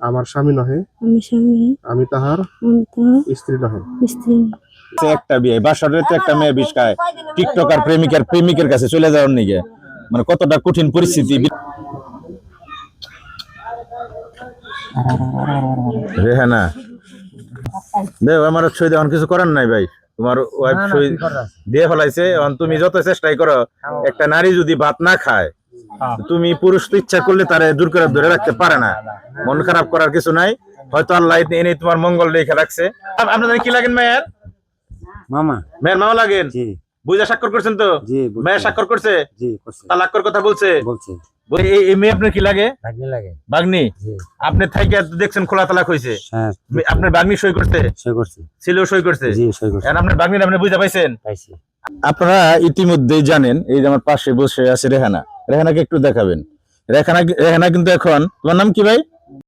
আমার স্বামী নহে, আমি তাহার স্ত্রী নহে। একটা বিয়ে বাসরে তো একটা মেয়ে বিষ খায়, টিকটকার প্রেমিকের কাছে চলে যাওয়ার নিগে, মানে কতটা কঠিন পরিস্থিতি। রেহানা দেখ আমার সই দেওয়ার কিছু করার নাই ভাই, তোমার ওয়াইফ সই দিয়ে ফেলাইছে। এখন তুমি যত চেষ্টাই করো, একটা নারী যদি ভাত না খায়, তুমি পুরুষ তো ইচ্ছা করলে তারে দূর করে ধরে রাখতে পারে না। মন খারাপ করার কিছু নাই, হয়তো আল্লাহ এনে তোমার মঙ্গল রেখে রাখছে। আপনাদের কি লাগেন মায়ের? মামা, মেয়ের মাও লাগেন? জি। বুঝা স্বাক্ষর করছেন তো? জি। মেয়ে স্বাক্ষর করছে? জি করছে। তালাকের কথা বলছে? বলছে। এই মেয়ে আপনার কি লাগে? ভাগ্নি লাগে। ভাগ্নি? জি। আপনি থাইকে দেখছেন খোলা তালাক হয়েছে, হ্যাঁ। আপনার ভাগ্নি সই করছে? সই করছে। ছেলেও সই করছে? জি সই করছে। এখন আপনার ভাগ্নির আপনি বুঝা পাইছেন? পাইছি। আপনারা ইতিমধ্যেই জানেন, এই যে আমার পাশে বসে আছে রেহানা। রেহানাকে একটু দেখাবেন। রেহানা কিন্তু এখন, তোমার নাম কি ভাই?